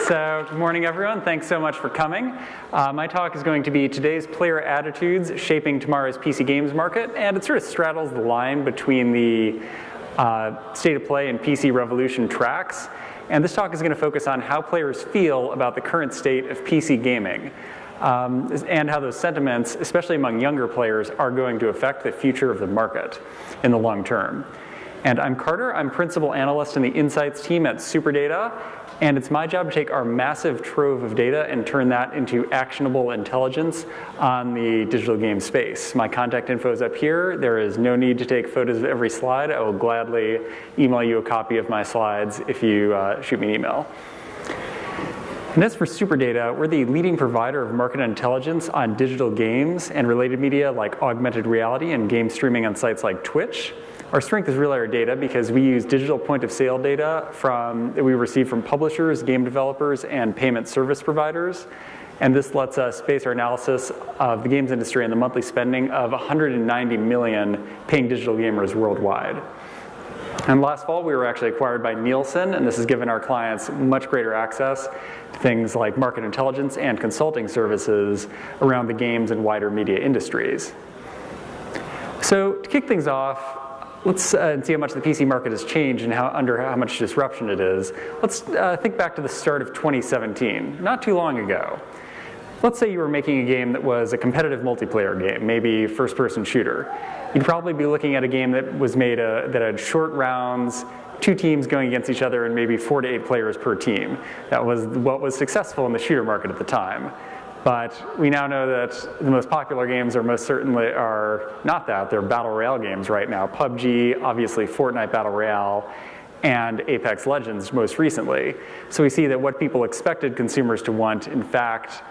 So good morning, everyone. Thanks so much for coming. My talk is going to be today's player attitudes shaping tomorrow's PC games market, and it sort of straddles the line between the state of play and PC revolution tracks. And this talk is going to focus on how players feel about the current state of PC gaming, and how those sentiments, especially among younger players, are going to affect the future of the market in the long term. And I'm Carter. I'm principal analyst in the insights team at SuperData, and it's my job to take our massive trove of data and turn that into actionable intelligence on the digital game space. My contact info is up here. There is no need to take photos of every slide. I will gladly email you a copy of my slides if you shoot me an email. And as for SuperData, we're the leading provider of market intelligence on digital games and related media like augmented reality and game streaming on sites like Twitch. Our strength is really our data because we use digital point-of-sale data that we receive from publishers, game developers, and payment service providers. And this lets us base our analysis of the games industry on the monthly spending of 190 million paying digital gamers worldwide. And last fall, we were actually acquired by Nielsen, and this has given our clients much greater access to things like market intelligence and consulting services around the games and wider media industries. So to kick things off, let's see how much the PC market has changed and under how much disruption it is. Let's think back to the start of 2017, not too long ago. Let's say you were making a game that was a competitive multiplayer game, maybe first-person shooter. You'd probably be looking at a game that was made that had short rounds, 2 teams going against each other, and maybe 4 to 8 players per team. That was what was successful in the shooter market at the time. But we now know that the most popular games are most certainly are not that. They're battle royale games right now. PUBG, obviously Fortnite Battle Royale, and Apex Legends most recently. So we see that what people expected consumers to want, in fact,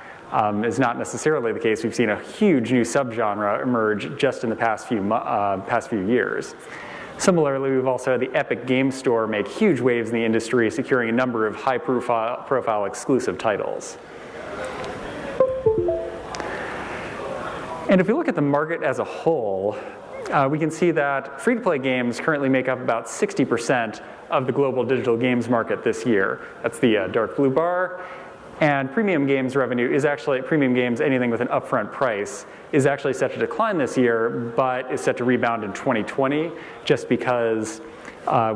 is not necessarily the case. We've seen a huge new subgenre emerge just in the past few years. Similarly, we've also had the Epic Game Store make huge waves in the industry, securing a number of high-profile exclusive titles. And if we look at the market as a whole, we can see that free-to-play games currently make up about 60% of the global digital games market this year. That's the dark blue bar. And premium games revenue is actually, premium games, anything with an upfront price, is actually set to decline this year, but is set to rebound in 2020, just because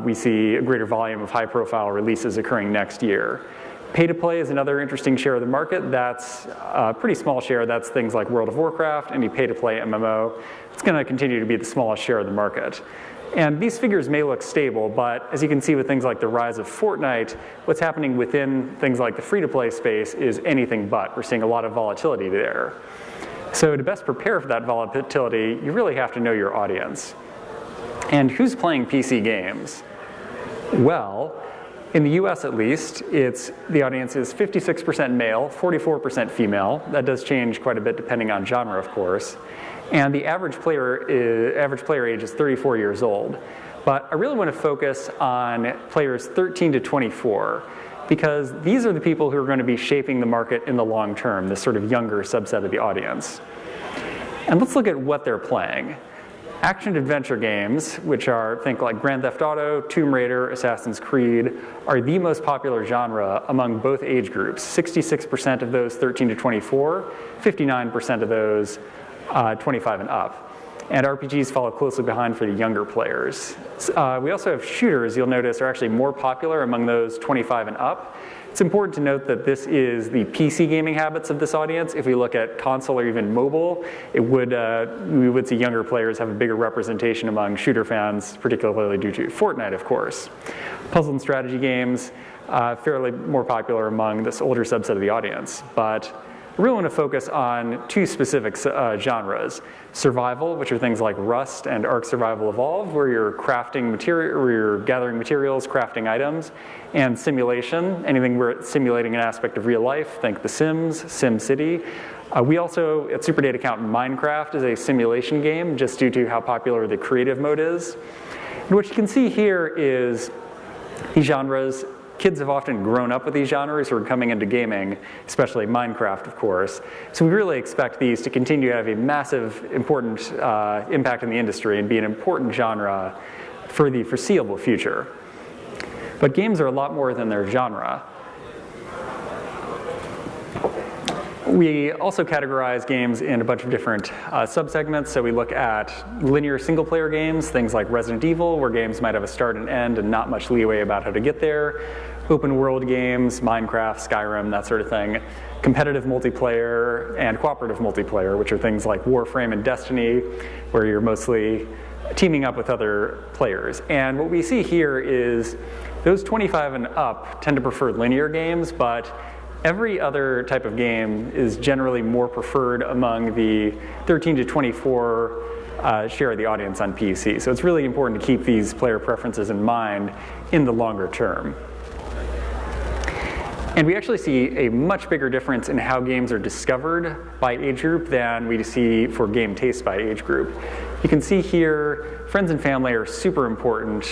we see a greater volume of high-profile releases occurring next year. Pay-to-play is another interesting share of the market. That's a pretty small share. That's things like World of Warcraft, any pay-to-play MMO. It's going to continue to be the smallest share of the market. And these figures may look stable, but as you can see with things like the rise of Fortnite, what's happening within things like the free-to-play space is anything but. We're seeing a lot of volatility there. So to best prepare for that volatility, you really have to know your audience. And who's playing PC games? Well, in the US at least, the audience is 56% male, 44% female. That does change quite a bit depending on genre, of course. And the average player age is 34 years old. But I really want to focus on players 13 to 24, because these are the people who are going to be shaping the market in the long term, this sort of younger subset of the audience. And let's look at what they're playing. Action-adventure games, which are, think like Grand Theft Auto, Tomb Raider, Assassin's Creed, are the most popular genre among both age groups. 66% of those 13 to 24, 59% of those 25 and up. And RPGs follow closely behind for the younger players. We also have shooters, you'll notice, are actually more popular among those 25 and up. It's important to note that this is the PC gaming habits of this audience. If we look at console or even mobile, we would see younger players have a bigger representation among shooter fans, particularly due to Fortnite, of course. Puzzle and strategy games, fairly more popular among this older subset of the audience. But I really want to focus on 2 specific genres. Survival, which are things like Rust and Ark Survival Evolved, where you're crafting material, where you're gathering materials, crafting items, and simulation, anything where it's simulating an aspect of real life, think The Sims, SimCity. We also, at SuperData, count Minecraft as a simulation game, just due to how popular the creative mode is. And what you can see here is these genres. Kids have often grown up with these genres who are coming into gaming, especially Minecraft, of course. So we really expect these to continue to have a massive, important impact in the industry and be an important genre for the foreseeable future. But games are a lot more than their genre. We also categorize games in a bunch of different subsegments. So we look at linear single-player games, things like Resident Evil, where games might have a start and end and not much leeway about how to get there. Open world games, Minecraft, Skyrim, that sort of thing. Competitive multiplayer and cooperative multiplayer, which are things like Warframe and Destiny, where you're mostly teaming up with other players. And what we see here is those 25 and up tend to prefer linear games, but every other type of game is generally more preferred among the 13 to 24 share of the audience on PC. So it's really important to keep these player preferences in mind in the longer term. And we actually see a much bigger difference in how games are discovered by age group than we see for game taste by age group. You can see here, friends and family are super important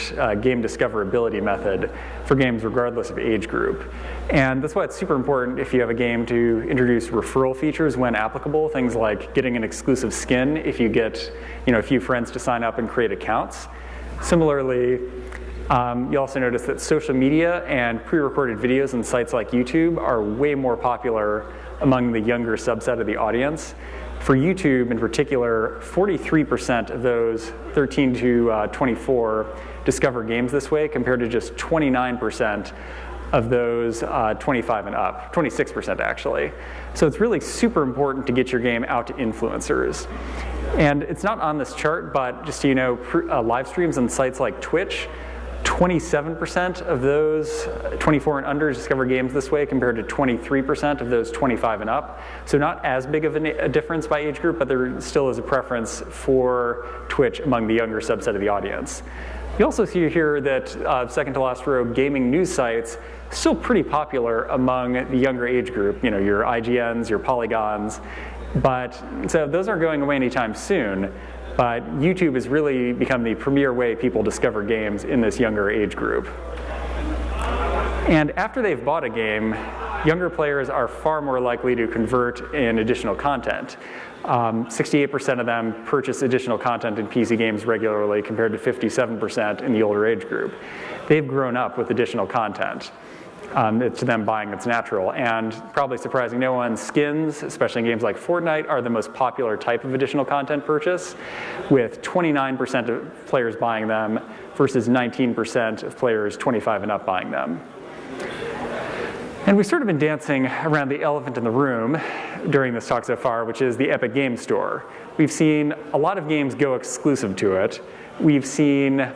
game discoverability method for games regardless of age group. And that's why it's super important if you have a game to introduce referral features when applicable, things like getting an exclusive skin if you get a few friends to sign up and create accounts. Similarly, you also notice that social media and pre-recorded videos on sites like YouTube are way more popular among the younger subset of the audience. For YouTube in particular, 43% of those 13 to 24 discover games this way, compared to just 29% of those 25 and up, 26% actually. So it's really super important to get your game out to influencers. And it's not on this chart, but just so you know, live streams on sites like Twitch, 27% of those 24 and under discover games this way, compared to 23% of those 25 and up. So not as big of a difference by age group, but there still is a preference for Twitch among the younger subset of the audience. You also see here that second to last row, gaming news sites, still pretty popular among the younger age group, your IGNs, your Polygons. But so those aren't going away anytime soon. But YouTube has really become the premier way people discover games in this younger age group. And after they've bought a game, younger players are far more likely to convert in additional content. 68% of them purchase additional content in PC games regularly, compared to 57% in the older age group. They've grown up with additional content. It's them buying that's natural. And probably surprising no one, skins, especially in games like Fortnite, are the most popular type of additional content purchase, with 29% of players buying them versus 19% of players 25 and up buying them. And we've sort of been dancing around the elephant in the room during this talk so far, which is the Epic Games Store. We've seen a lot of games go exclusive to it. We've seen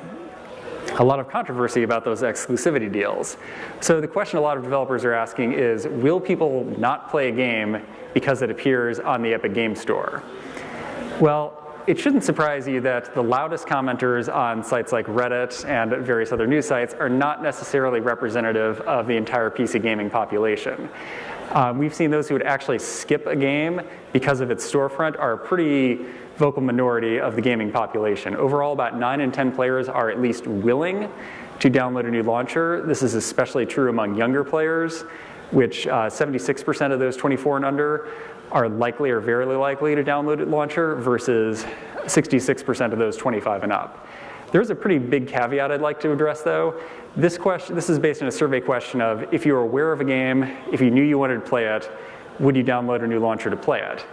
a lot of controversy about those exclusivity deals. So the question a lot of developers are asking is, will people not play a game because it appears on the Epic Games Store? Well, it shouldn't surprise you that the loudest commenters on sites like Reddit and various other news sites are not necessarily representative of the entire PC gaming population. We've seen those who would actually skip a game because of its storefront are a pretty vocal minority of the gaming population. Overall, about 9 in 10 players are at least willing to download a new launcher. This is especially true among younger players, which 76% of those 24 and under are likely or very likely to download a launcher versus 66% of those 25 and up. There's a pretty big caveat I'd like to address though. This is based on a survey question of, if you were aware of a game, if you knew you wanted to play it, would you download a new launcher to play it?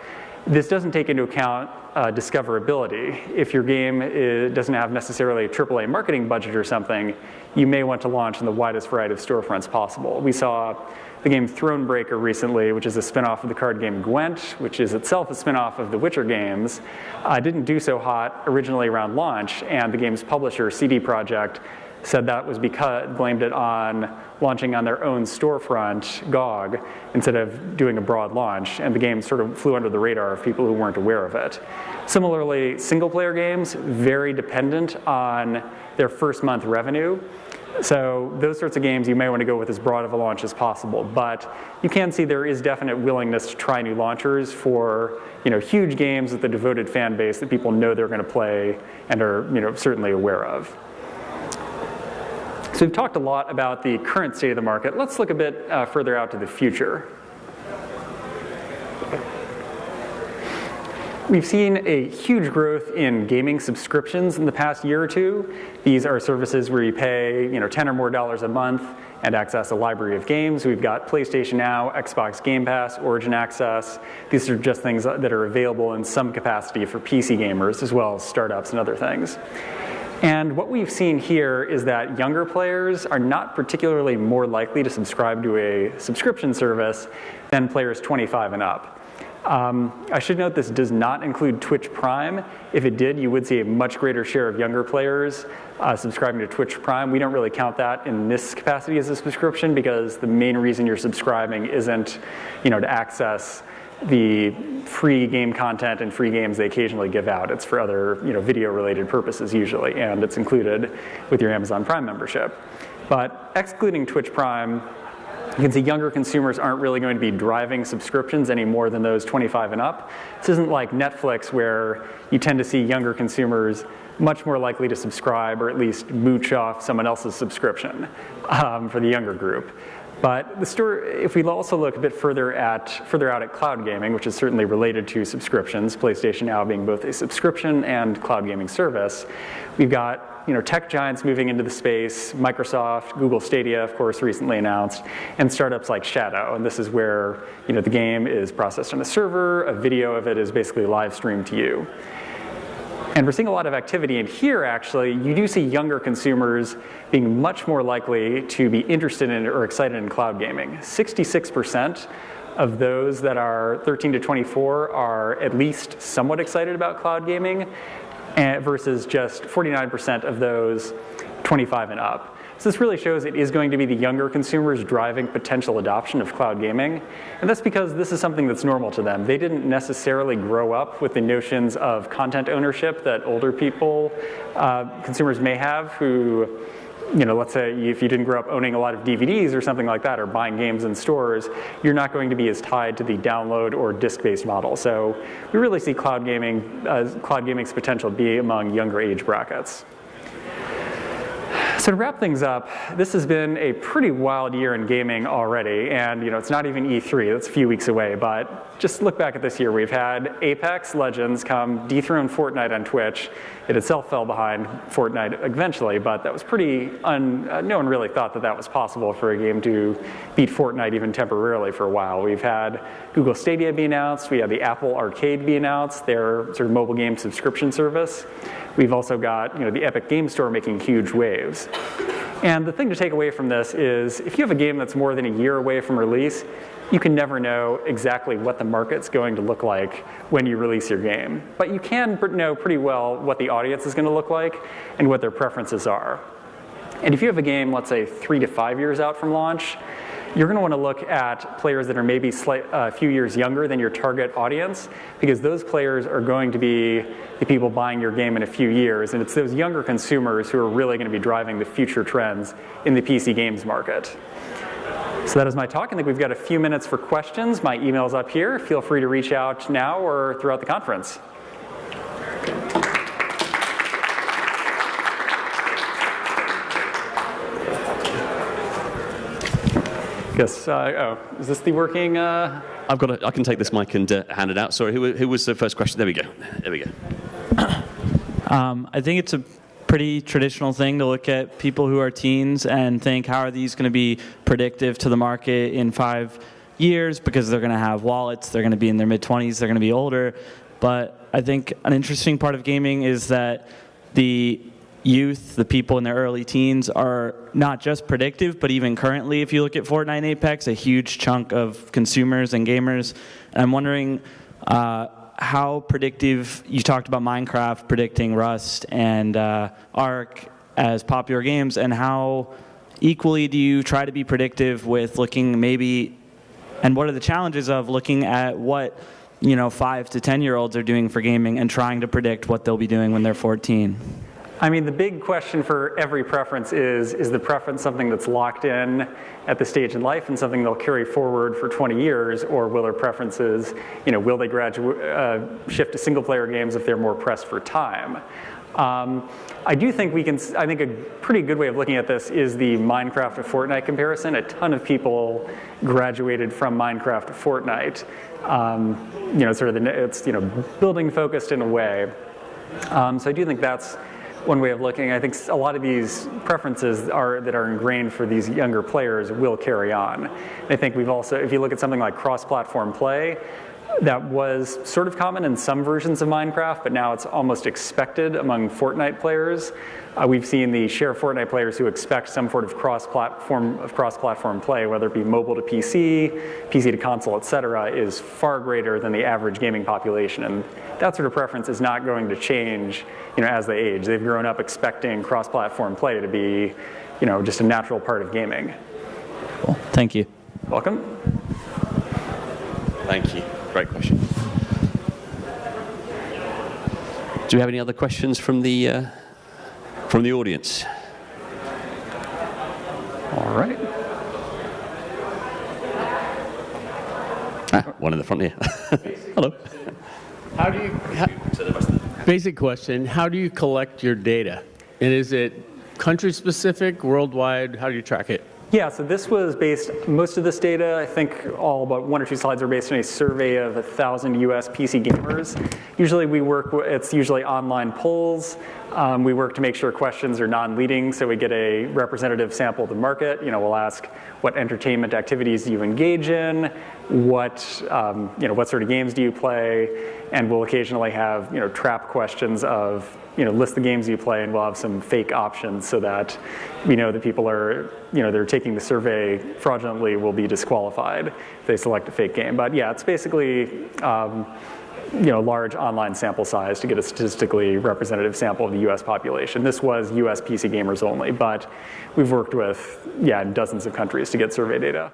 This doesn't take into account discoverability. If your game doesn't have necessarily a AAA marketing budget or something, you may want to launch in the widest variety of storefronts possible. We saw the game Thronebreaker recently, which is a spin-off of the card game Gwent, which is itself a spin-off of the Witcher games. Didn't do so hot originally around launch, and the game's publisher, CD Projekt, said that was because blamed it on launching on their own storefront, GOG, instead of doing a broad launch, and the game sort of flew under the radar of people who weren't aware of it. Similarly, single-player games, very dependent on their first month revenue. So those sorts of games you may want to go with as broad of a launch as possible, but you can see there is definite willingness to try new launchers for huge games with a devoted fan base that people know they're going to play and are certainly aware of. So we've talked a lot about the current state of the market. Let's look a bit further out to the future. We've seen a huge growth in gaming subscriptions in the past year or two. These are services where you pay $10 or more a month, and access a library of games. We've got PlayStation Now, Xbox Game Pass, Origin Access. These are just things that are available in some capacity for PC gamers, as well as startups and other things. And what we've seen here is that younger players are not particularly more likely to subscribe to a subscription service than players 25 and up. I should note this does not include Twitch Prime. If it did, you would see a much greater share of younger players subscribing to Twitch Prime. We don't really count that in this capacity as a subscription because the main reason you're subscribing isn't, to access the free game content and free games they occasionally give out. It's for other, video-related purposes usually, and it's included with your Amazon Prime membership. But excluding Twitch Prime, you can see younger consumers aren't really going to be driving subscriptions any more than those 25 and up. This isn't like Netflix where you tend to see younger consumers much more likely to subscribe or at least mooch off someone else's subscription for the younger group. But the story, if we also look a bit further out at cloud gaming, which is certainly related to subscriptions, PlayStation Now being both a subscription and cloud gaming service, we've got tech giants moving into the space, Microsoft, Google Stadia, of course, recently announced, and startups like Shadow. And this is where the game is processed on a server, a video of it is basically live streamed to you. And we're seeing a lot of activity in here, actually. You do see younger consumers being much more likely to be interested in or excited in cloud gaming. 66% of those that are 13 to 24 are at least somewhat excited about cloud gaming, versus just 49% of those 25 and up. So this really shows it is going to be the younger consumers driving potential adoption of cloud gaming. And that's because this is something that's normal to them. They didn't necessarily grow up with the notions of content ownership that older people, consumers may have who, let's say if you didn't grow up owning a lot of DVDs or something like that or buying games in stores, you're not going to be as tied to the download or disc-based model. So we really see cloud gaming's potential be among younger age brackets. So to wrap things up, this has been a pretty wild year in gaming already, and it's not even E3, that's a few weeks away, but just look back at this year. We've had Apex Legends come dethrone Fortnite on Twitch. It itself fell behind Fortnite eventually, but that was pretty, no one really thought that that was possible for a game to beat Fortnite even temporarily for a while. We've had Google Stadia be announced, we had the Apple Arcade be announced, their sort of mobile game subscription service. We've also got the Epic Game Store making huge waves. And the thing to take away from this is if you have a game that's more than a year away from release, you can never know exactly what the market's going to look like when you release your game. But you can know pretty well what the audience is going to look like and what their preferences are. And if you have a game, let's say 3 to 5 years out from launch, you're going to want to look at players that are maybe a few years younger than your target audience, because those players are going to be the people buying your game in a few years, and it's those younger consumers who are really going to be driving the future trends in the PC games market. So that is my talk. I think we've got a few minutes for questions. My email's up here. Feel free to reach out now or throughout the conference. Yes. Is this the working? I can take this mic and hand it out. Sorry, who was the first question? There we go. There we go. I think it's a pretty traditional thing to look at people who are teens and think, how are these going to be predictive to the market in 5 years? Because they're going to have wallets, they're going to be in their mid-20s, they're going to be older. But I think an interesting part of gaming is that the youth, the people in their early teens, are not just predictive, but even currently, if you look at Fortnite and Apex, a huge chunk of consumers and gamers. And I'm wondering how predictive, you talked about Minecraft predicting Rust and Ark as popular games, and how equally do you try to be predictive with looking maybe, and what are the challenges of looking at what 5 to 10-year-olds are doing for gaming and trying to predict what they'll be doing when they're 14? I mean, the big question for every preference is the preference something that's locked in at the stage in life and something they'll carry forward for 20 years, or will their preferences, will they shift to single-player games if they're more pressed for time? I do think I think a pretty good way of looking at this is the Minecraft to Fortnite comparison. A ton of people graduated from Minecraft to Fortnite. It's building focused in a way. So I do think that's one way of looking. I think a lot of these preferences that are ingrained for these younger players will carry on. I think we've also, if you look at something like cross-platform play, that was sort of common in some versions of Minecraft, but now it's almost expected among Fortnite players. We've seen the share of Fortnite players who expect some sort of cross-platform play, whether it be mobile to PC, PC to console, et cetera, is far greater than the average gaming population. And that sort of preference is not going to change, as they age. They've grown up expecting cross-platform play to be, just a natural part of gaming. Cool. Thank you. Welcome. Thank you. Great question. Do we have any other questions from the audience? All right. One in the front here. Hello. How do you, basic question, how do you collect your data? And is it country specific, worldwide? How do you track it? Yeah, so this was based, most of this data, I think all but 1 or 2 slides are based on a survey of 1,000 US PC gamers. Usually it's usually online polls. We work to make sure questions are non-leading, so we get a representative sample of the market. We'll ask what entertainment activities do you engage in, what sort of games do you play, and we'll occasionally have trap questions of list the games you play, and we'll have some fake options so that we know that people are, they're taking the survey fraudulently will be disqualified if they select a fake game. But yeah, it's basically large online sample size to get a statistically representative sample of the US population. This was US PC gamers only, but we've worked with, dozens of countries to get survey data.